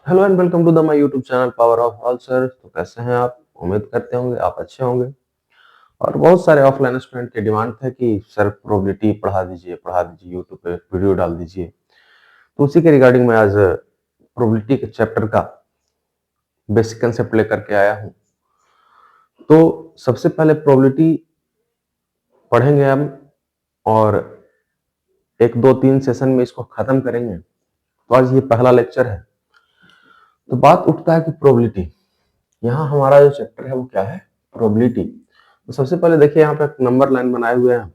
Hello and welcome to the my YouTube channel power of all sir. तो कैसे हैं आप? उम्मीद करते होंगे आप अच्छे होंगे। और बहुत सारे ऑफलाइन स्टूडेंट की डिमांड था कि सर प्रोबेबिलिटी पढ़ा दीजिए यूट्यूब पे वीडियो डाल दीजिए। तो उसी के रिगार्डिंग मैं आज प्रोबेबिलिटी के चैप्टर का बेसिक कंसेप्ट लेकर के आया हूँ। तो सबसे पहले प्रोबेबिलिटी पढ़ेंगे हम, और एक दो तीन सेशन में इसको खत्म करेंगे। तो आज ये पहला लेक्चर है। तो बात उठता है कि प्रोबेबिलिटी, यहाँ हमारा जो चैप्टर है वो क्या है? प्रोबेबिलिटी। तो सबसे पहले देखिए यहाँ पे एक नंबर लाइन बनाए हुए हैं,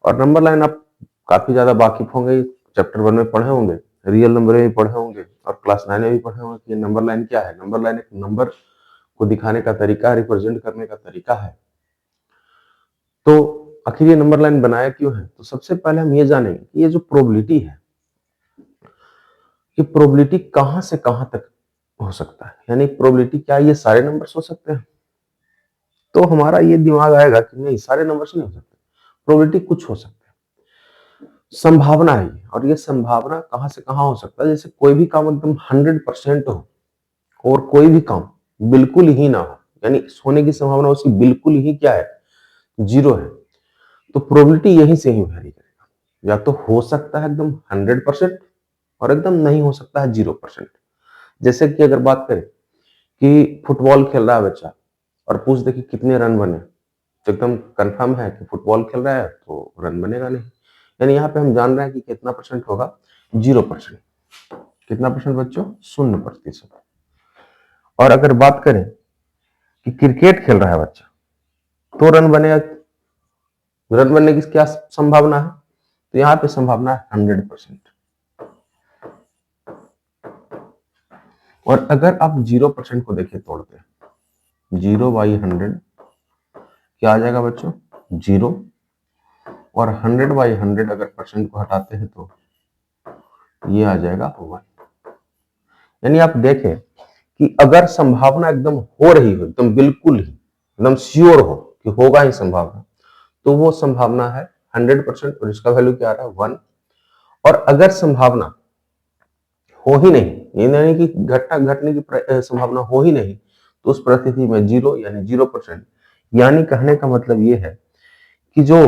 और नंबर लाइन आप काफी ज्यादा वाकिफ होंगे, चैप्टर 1 में पढ़े होंगे, रियल नंबर में भी पढ़े होंगे, और क्लास 9 में भी पढ़े होंगे कि ये नंबर लाइन क्या है। नंबर लाइन एक नंबर को दिखाने का तरीका, रिप्रेजेंट करने का तरीका है। तो आखिर ये नंबर लाइन बनाया क्यों है? तो सबसे पहले हम ये जानेंगे कि ये जो प्रोबेबिलिटी है, कि प्रोबेबिलिटी कहां से कहां तक हो सकता है। यानी प्रोबेबिलिटी क्या ये सारे नंबर्स हो सकते हैं? तो हमारा ये दिमाग आएगा कि नहीं, सारे नंबर्स नहीं हो सकते, प्रोबेबिलिटी कुछ हो सकते हैं, संभावना है। और ये संभावना कहां से कहां हो सकता है? जैसे कोई भी काम एकदम 100% हो, और कोई भी काम बिल्कुल ही ना हो, यानी होने की संभावना उसकी बिल्कुल ही क्या है? जीरो है। तो प्रोबेबिलिटी यहीं से ही वैरी करेगा, या तो हो सकता है एकदम 100%, और एकदम नहीं हो सकता है 0%। जैसे कि अगर बात करें कि फुटबॉल खेल रहा है बच्चा, और पूछ दे कि कितने रन बने, तो एकदम कंफर्म है कि फुटबॉल खेल रहा है तो रन बनेगा नहीं। यानी यहाँ पे हम जान रहे हैं कि कितना परसेंट होगा? 0%। कितना परसेंट बच्चों? 0%। और अगर बात करें कि क्रिकेट खेल रहा है बच्चा, तो रन बनेगा, रन बनने की क्या संभावना है? तो यहाँ पे संभावना है 100%। और अगर आप 0% को देखिए तोड़ते हैं, 0/100 क्या आ जाएगा बच्चों? 0। और 100/100 अगर परसेंट को हटाते हैं तो ये आ जाएगा 1। यानी आप देखें कि अगर संभावना एकदम हो रही हो, एकदम बिल्कुल ही एकदम श्योर हो कि होगा ही संभावना, तो वो संभावना है 100%, और इसका वैल्यू क्या आ रहा है? 1। और अगर संभावना हो ही नहीं, ये नहीं कि घटना घटने की संभावना हो ही नहीं, तो उस परिस्थिति में 0 यानी 0%। यानी कहने का मतलब ये है कि जो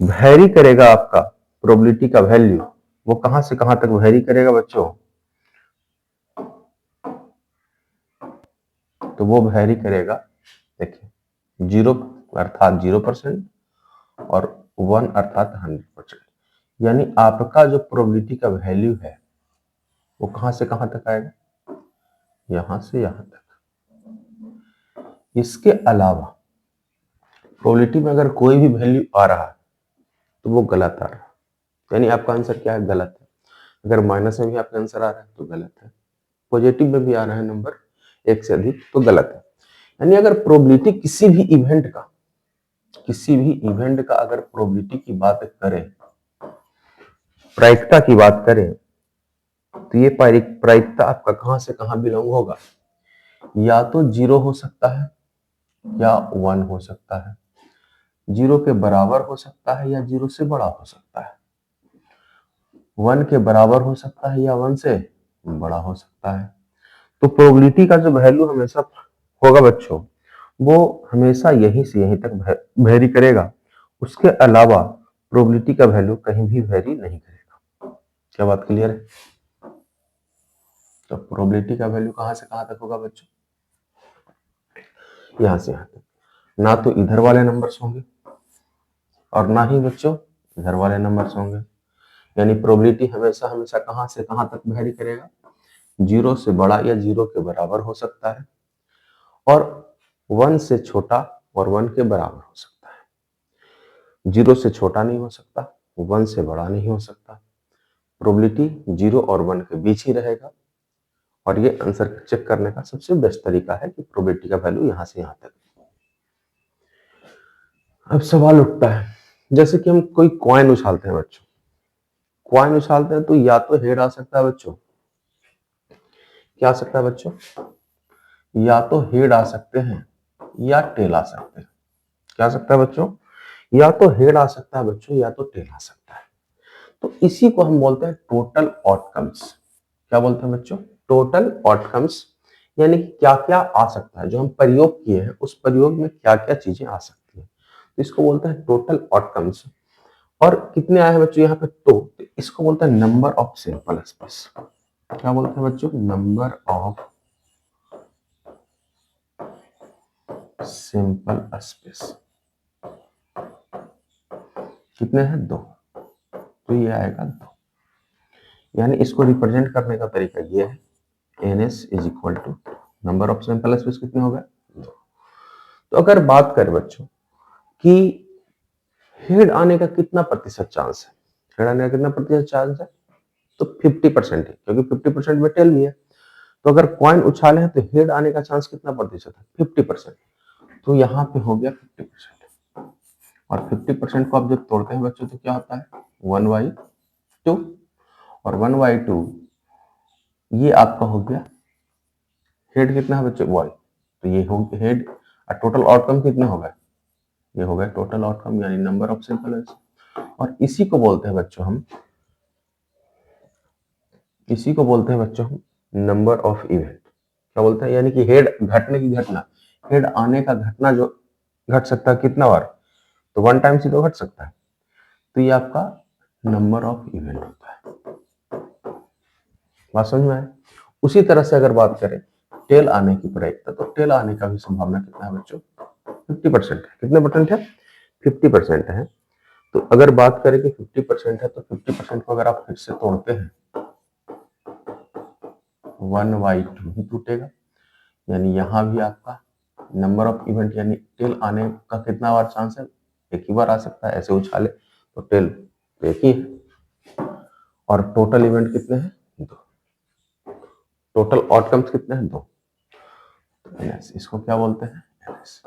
वैरी करेगा आपका प्रोबेबिलिटी का वैल्यू, वो कहां से कहां तक वैरी करेगा बच्चों? तो वो वैरी करेगा, देखिए 0 अर्थात 0%, और 1 अर्थात 100%। यानी आपका जो प्रोबेबिलिटी का वैल्यू है वो कहां से कहां तक आएगा? यहां से यहां तक। इसके अलावा प्रोबेबिलिटी में अगर कोई भी वैल्यू आ रहा है तो वो गलत आ रहा है। यानी आपका आंसर क्या है? गलत है। अगर माइनस में भी आपका आंसर आ रहा है तो गलत है, पॉजिटिव में भी आ रहा है नंबर एक से अधिक तो गलत है। यानी अगर प्रोबेबिलिटी किसी भी इवेंट का अगर प्रोबेबिलिटी की बात करें, प्रायिकता की बात करें, तो ये प्रायिकता आपका कहां से कहां बिलोंग होगा? या तो 0 हो सकता है, या 1 हो सकता है, 0 के बराबर हो सकता है, या 0 से बड़ा हो सकता है, 1 के बराबर हो सकता है, या 1 से बड़ा हो सकता है। तो प्रोबेबिलिटी का जो वैल्यू हमेशा होगा बच्चों, वो हमेशा यहीं से यहीं तक वेरी करेगा। उसके अलावा प्रोबेबिलिटी का वैल्यू कहीं भी वेरी नहीं करेगा। क्या बात क्लियर है? तो प्रोबेबिलिटी का वैल्यू कहां से कहां तक होगा बच्चों? यहां से यहां तक। ना तो इधर वाले नंबर्स होंगे, और ना ही बच्चों इधर वाले नंबर्स होंगे। यानी प्रोबेबिलिटी हमेशा हमेशा कहां से कहां तक वेरी करेगा? 0 से बड़ा या 0 के बराबर हो सकता है, और 1 से छोटा और 1 के बराबर हो सकता है। 0 से छोटा नहीं हो सकता, 1 से बड़ा नहीं हो सकता। प्रोबेबिलिटी 0 और 1 के बीच ही रहेगा। और ये आंसर चेक करने का सबसे बेस्ट तरीका है कि प्रोबेबिलिटी का वैल्यू यहां से यहां तक। अब सवाल उठता है, जैसे कि हम कोई कॉइन उछालते हैं बच्चों, कॉइन उछालते हैं तो या तो हेड आ सकता है बच्चों, क्या आ सकता है बच्चों? या तो हेड आ सकते हैं, या टेल आ सकते हैं। क्या आ सकता है बच्चों? या तो हेड आ सकता है बच्चों, या तो टेल आ सकता है। तो इसी को हम बोलते हैं टोटल आउटकम्स। क्या बोलते हैं बच्चों? टोटल आउटकम्स, यानी कि क्या क्या आ सकता है, जो हम प्रयोग किए हैं उस प्रयोग में क्या क्या चीजें आ सकती है, तो इसको बोलते हैं टोटल आउटकम्स। और कितने आए हैं बच्चों यहाँ पे, तो इसको बोलते हैं नंबर ऑफ सैंपल स्पेस। क्या बोलते हैं बच्चों, नंबर ऑफ सैंपल स्पेस। कितने हैं, 2, तो ये आएगा 2। यानी इसको रिप्रेजेंट करने का तरीका ये है, NS is equal to number of sample space कितने हो गए, 2। तो अगर बात करें बच्चों कि हेड आने का कितना प्रतिशत चांस है, हेड आने का कितना प्रतिशत चांस है, तो 50% है, क्योंकि 50% में टेल भी है। तो अगर कॉइन उछाले हैं तो हेड आने का चांस कितना प्रतिशत है, 50%। तो यहाँ पे हो गया 50%। और 50% को आप जब तोड़ते हैं बच्चों तो क्या होता है, 1/2। और 1/2 ये आपका हो गया हेड, कितना है बच्चों, y। तो ये हो गया हेड, और टोटल आउटकम कितना होगा, ये हो गया टोटल आउटकम, यानी नंबर ऑफ सैंपल। और इसी को बोलते हैं बच्चों हम, इसी को बोलते हैं बच्चों हम नंबर ऑफ इवेंट। क्या बोलते हैं, यानी कि हेड घटने की घटना, हेड आने का घटना जो घट सकता है कितना बार, तो 1 टाइम ही तो घट सकता है। तो ये आपका नंबर ऑफ इवेंट होता है। बात समझ में आए। उसी तरह से अगर बात करें टेल आने की प्रायिकता, तो टेल आने का भी संभावना कितना है बच्चों, 50% है। कितने परसेंट है, 50% है। तो अगर बात करें कि 50% है, तो 50% को अगर आप फिर से तोड़ते हैं, 1/2 ही टूटेगा। यानी यहाँ भी आपका नंबर ऑफ इवेंट, यानी टेल आने का कितना बार चांस है, एक ही बार आ सकता है। ऐसे उछाले तो टेल तो एक ही है। और टोटल इवेंट कितने हैं, 2। टोटल आउटकम्स कितने हैं, 2। NS, इसको क्या बोलते हैं, NS।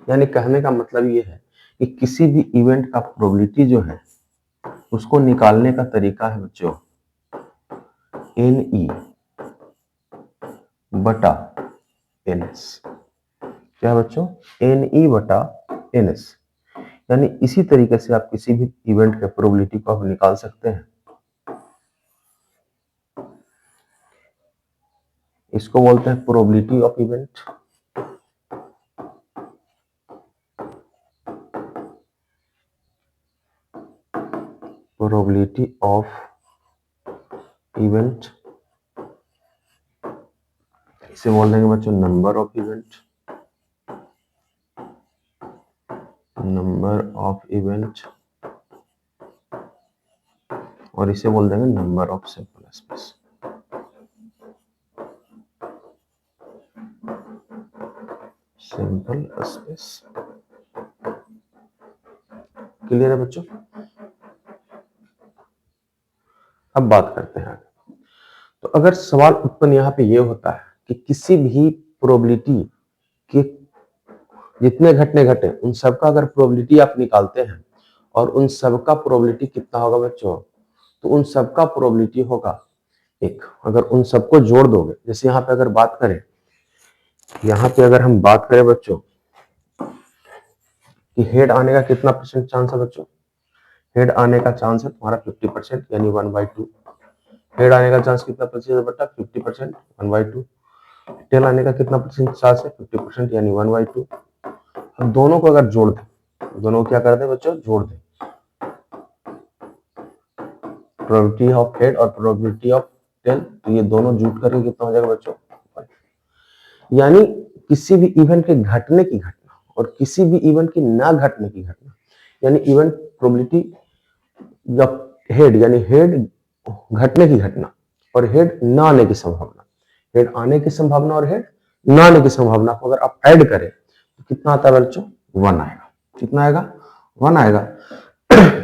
यानी कहने का मतलब ये है कि किसी भी इवेंट का प्रोबेबिलिटी जो है उसको निकालने का तरीका है बच्चों NE बटा NS। क्या बच्चों, NE बटा NS। यानी इसी तरीके से आप किसी भी इवेंट के प्रोबेबिलिटी को आप निकाल सकते हैं। इसको बोलते हैं probability of event. Probability of event, इसे बोल देंगे बच्चों number of event, number of event. और इसे बोल देंगे number of sample space. Sample space clear है बच्चों। अब बात करते हैं आगे। तो अगर सवाल उत्पन्न यहाँ पे ये होता है कि किसी भी प्रोबेबिलिटी के जितने घटने घटे उन सबका अगर प्रोबेबिलिटी आप निकालते हैं और उन सबका प्रोबेबिलिटी कितना होगा बच्चों, तो उन सबका प्रोबेबिलिटी होगा 1। अगर उन सबको जोड़ दोगे, जैसे यहाँ पे अगर बात करें, यहाँ पे अगर हम बात करें बच्चों कि हेड आने का कितना परसेंट चांस है बच्चों, हेड आने का चांस है तुम्हारा 50%, यानी 1/2। हेड आने का चांस कितना प्रतिशत है बेटा, 50%, 1/2। टेल आने का कितना परसेंट चांस है, 50%, यानी 1/2। अब दोनों को अगर जोड़ दें, दोनों को क्या कर दें बच्चों, जोड़ दें। प्रोबेबिलिटी ऑफ हेड और प्रोबेबिलिटी ऑफ टेल, तो ये दोनों जुट करके कितना हो जाएगा बच्चों, 5। यानी किसी भी इवेंट के घटने की घटना और किसी भी इवेंट की ना घटने की घटना, यानी इवेंट प्रोबेबिलिटी या हेड, यानी हेड घटने की घटना और हेड ना आने की संभावना, हेड आने की संभावना और हेड ना आने की संभावना को अगर आप ऐड करें तो कितना आता है बच्चों, 1 आएगा। कितना आएगा, 1 आएगा।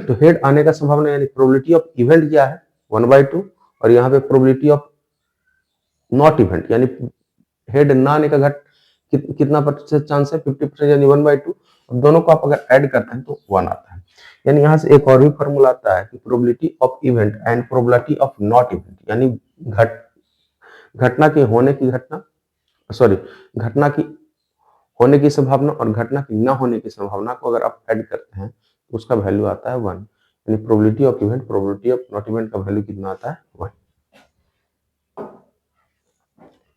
तो हेड आने का संभावना यानी प्रोबेबिलिटी ऑफ इवेंट क्या है, 1/2। और यहाँ पे प्रोबेबिलिटी ऑफ नॉट इवेंट, यानी हेड ना आने का कितना प्रतिशत चांस है, 50%, यानी 1/2। दोनों को आप अगर ऐड करते हैं तो 1 आता है। यानी यहां से एक और भी फॉर्मूला आता है कि probability of event and probability of not event, यानी घटना के होने की घटना, सॉरी, घटना की होने की संभावना और घटना की न होने की संभावना को अगर आप ऐड करते हैं तो उसका वैल्यू आता है 1। यानी probability of event, probability of not event का वैल्यू कितना आता है, 1।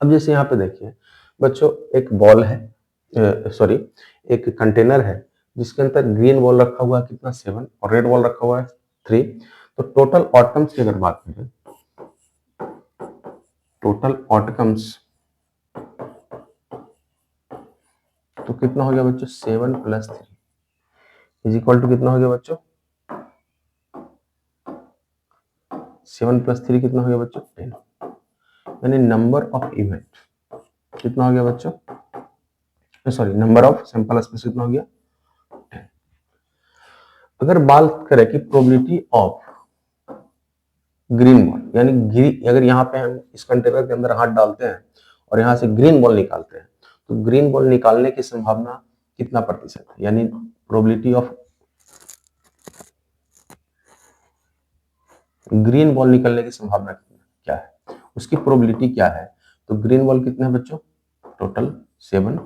अब जैसे यहाँ पे देखिए बच्चों, एक बॉल है, सॉरी एक कंटेनर है जिसके अंदर ग्रीन बॉल रखा हुआ है कितना 7 और रेड बॉल रखा हुआ है 3। तो टोटल आउटकम्स की अगर बात करें, टोटल आउटकम्स तो कितना हो गया बच्चों 7 + 3 इज इक्वल टू कितना हो गया बच्चों 7 + 3 कितना हो गया बच्चों 10, यानी नंबर ऑफ इवेंट कितना हो गया बच्चों, sorry number of sample space कितना हो गया 10। अगर बात करें कि प्रोबेबिलिटी ऑफ ग्रीन बॉल, यानी अगर यहाँ पे हम इस कंटेनर के अंदर हाथ डालते हैं और यहाँ से ग्रीन बॉल निकालते हैं तो ग्रीन बॉल निकालने की संभावना कितना प्रतिशत है, यानी प्रोबेबिलिटी ऑफ ग्रीन बॉल निकलने की संभावना क्या है, उसकी प्रोबेबिलिटी क्या है। तो ग्रीन बॉल कितने हैं बच्चों टोटल 7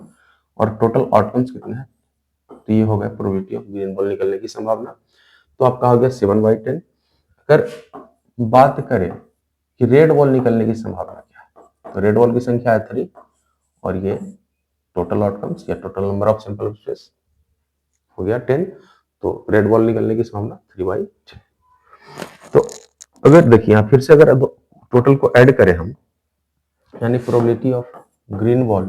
और टोटल आउटकम्स कितने हैं, तो ये हो गया प्रोबेबिलिटी ऑफ ग्रीन बॉल निकलने की संभावना। तो आपका हो गया 7/10। अगर बात करें कि रेड बॉल निकलने की संभावना क्या है, तो रेड बॉल की संख्या है 3 और ये टोटल आउटकम्स या total number of sample space हो गया 10। तो रेड बॉल निकलने की संभावना 3/10। तो अगर देखिए यहाँ फिर से अगर टोटल को ऐड करें हम, यानी probability of green ball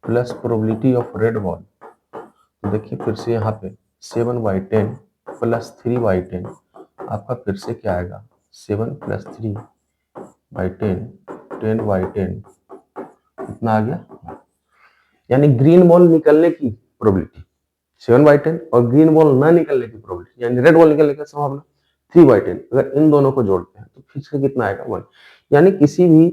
plus probability of red ball, तो देखिए फिर से यहाँ पे 7/10 + 3/10 आपका फिर से क्या आएगा 7 + 3/10 10/10 कितना आ गया, यानी ग्रीन बॉल निकलने की प्रोबेबिलिटी 7/10 और ग्रीन बॉल ना निकलने की प्रोबेबिलिटी यानी रेड बॉल निकलने की संभावना 3/10। अगर इन दोनों को जोड़ते हैं तो फिर से कितना आएगा 1। यानी किसी भी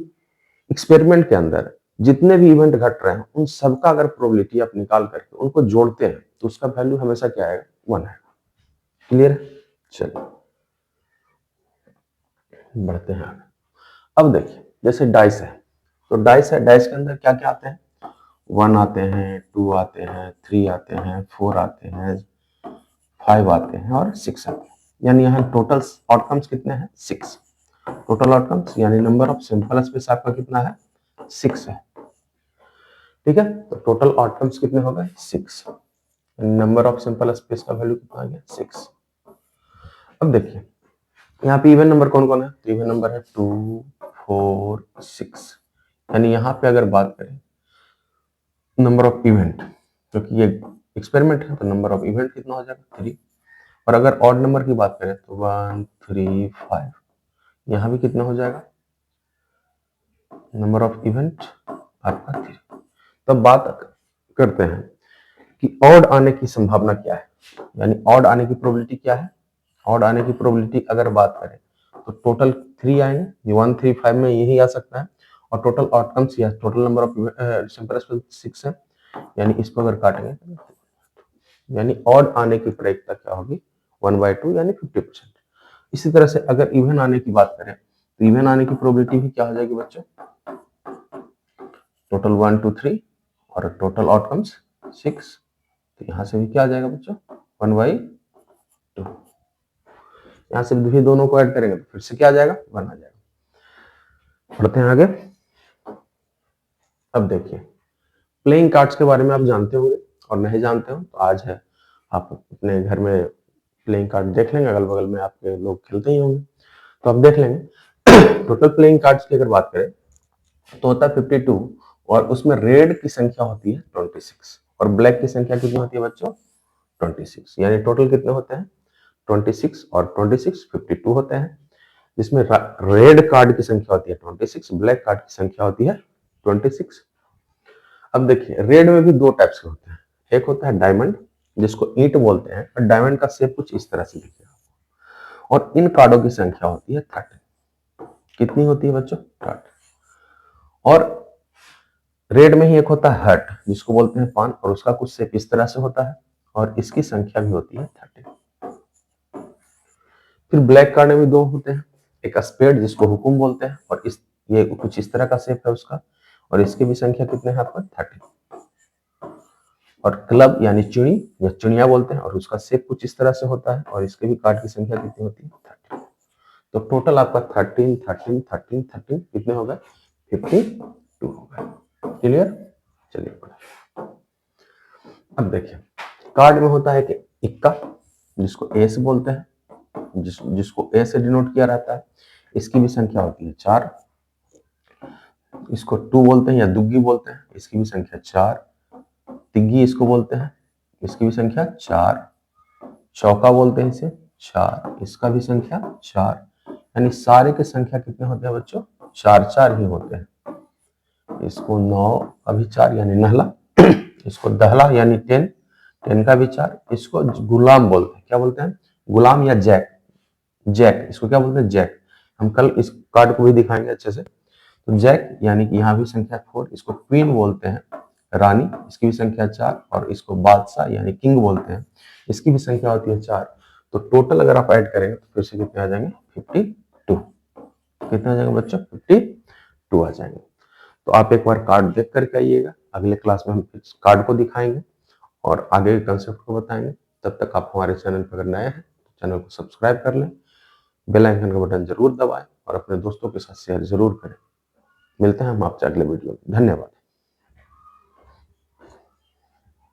एक्सपेरिमेंट के अंदर जितने भी इवेंट घट रहे हैं उन सबका अगर प्रोबेबिलिटी आप निकाल करके उनको जोड़ते हैं तो उसका वैल्यू हमेशा क्या आएगा 1 आएगा। क्लियर है, चलिए बढ़ते हैं आगे। अब देखिए जैसे डाइस है, तो डाइस है, डाइस के अंदर क्या क्या आते हैं 1 आते हैं 2 आते हैं 3 आते हैं 4 आते हैं 5 आते हैं और 6 आते हैं, यानी यहाँ टोटल आउटकम्स कितने हैं 6। टोटल आउटकम्स यानी नंबर ऑफ सैंपल स्पेस आपका कितना है 6 है, ठीक है। तो टोटल आउटकम्स कितने हो गए 6, नंबर ऑफ सैंपल स्पेस का वैल्यू कितना आ गया 6। अब देखिए यहाँ पे इवन नंबर कौन कौन है, तो इवन नंबर है 2 4 6, यानी यहाँ पे अगर बात करें नंबर ऑफ इवेंट, क्योंकि ये एक्सपेरिमेंट है तो नंबर ऑफ इवेंट कितना हो जाएगा 3। और अगर ऑड नंबर की बात करें तो 1 3 5, यहाँ भी कितना हो जाएगा नंबर ऑफ इवेंट आपका 3। तब बात करते हैं कि ऑड आने की संभावना क्या है, यानी ऑड आने की प्रोबेबिलिटी क्या है। ऑड आने की प्रोबेबिलिटी अगर बात करें तो टोटल 3 आएंगे, ये 1 3 5 में यही आ सकता है और टोटल आउटकम्स या total number of sample space 6 है, यानी इसको अगर काटेंगे यानी ऑड आने की प्रायिकता क्या होगी 1/2 यानी 50%। इसी तरह से अगर इवन आने की बात करें तो इवन आने की प्रोबेबिलिटी भी क्या हो जाएगी बच्चों टोटल 1 2 3 और टोटल आउटकम्स 6, तो यहाँ से भी क्या आ जाएगा बच्चों 1/2। यहाँ से भी दोनों को ऐड करेंगे तो फिर से क्या आ जाएगा 1 आ जाएगा। पढ़ते हैं आगे। अब देखिए प्लेइंग कार्ड्स के बारे में आप जानते होंगे और नहीं जानते हो तो आज है आप अपने घर में प्लेइंग कार्ड देख लेंगे, अगल बगल में आपके लोग खेलते ही होंगे तो आप देख लेंगे। टोटल प्लेइंग कार्ड्स की अगर बात करें तो होता है 52 और उसमें रेड की संख्या होती है 26 और ब्लैक की संख्या कितनी होती है बच्चों 26, यानी टोटल कितने होते हैं 26 और 26 52 होते हैं, जिसमें रेड कार्ड की संख्या होती है 26, ब्लैक कार्ड की संख्या होती है 26। अब देखिए रेड में भी दो टाइप्स के होते हैं, एक होता है डायमंड जिसको ईंट बोलते हैं और डायमंड का शेप कुछ इस तरह से दिखेगा और इन कार्डों की संख्या होती है 30। कितनी होती है बच्चों 30। और रेड में ही एक होता है हर्ट जिसको बोलते हैं पान और उसका कुछ शेप इस तरह से होता है और इसकी संख्या भी होती है 30। फिर ब्लैक कार्ड में भी दो होते हैं, एक स्पेड जिसको हुकुम बोलते हैं और ये कुछ इस तरह का शेप है उसका और इसकी भी संख्या कितने हैं आपका 30। और क्लब यानी चिड़ी या चिड़िया बोलते हैं और उसका शेप कुछ इस तरह से होता है और इसके भी कार्ड की संख्या कितनी होती है 30। तो टोटल आपका 13 13 13 13 कितने हो गए 50। 2 हो गया। क्लियर? चलिए अब देखिए, कार्ड में होता है कि इक्का, जिसको ए से बोलते हैं, जिसको ए से डिनोट किया रहता है। इसकी भी संख्या होती है 4। इसको 2 बोलते हैं या दुग्गी बोलते हैं, इसकी भी संख्या 4। तिग्गी इसको बोलते हैं, इसकी भी संख्या 4। चौका बोलते हैं इसे, 4, इसका भी संख्या 4। यानी सारे के संख्या कितने होते हैं बच्चों? 4 ही होते हैं। इसको 9 का भी 4 यानी नहला, इसको दहला यानी 10 का भी 4। इसको गुलाम बोलते हैं, क्या बोलते हैं? गुलाम या जैक, इसको क्या बोलते हैं? जैक। हम कल इस कार्ड को भी दिखाएंगे अच्छे से। तो जैक यानी कि यहाँ भी संख्या 4। इसको क्वीन बोलते हैं, रानी, इसकी भी संख्या 4। और इसको बादशाह यानी किंग बोलते हैं, इसकी भी संख्या होती है 4। तो टोटल अगर आप ऐड करेंगे तो फिर से कितने आ जाएंगे? 52। कितने आ जाएंगे बच्चों? 52 आ जाएंगे। तो आप एक बार कार्ड देख करके आइएगा। अगले क्लास में हम इस कार्ड को दिखाएंगे और आगे के कंसेप्ट को बताएंगे। तब तक आप हमारे चैनल पर अगर नए हैं तो चैनल को सब्सक्राइब कर लें, बेल आइकन का बटन जरूर दबाएं और अपने दोस्तों के साथ शेयर जरूर करें। मिलते हैं हम आपसे अगले वीडियो में। धन्यवाद।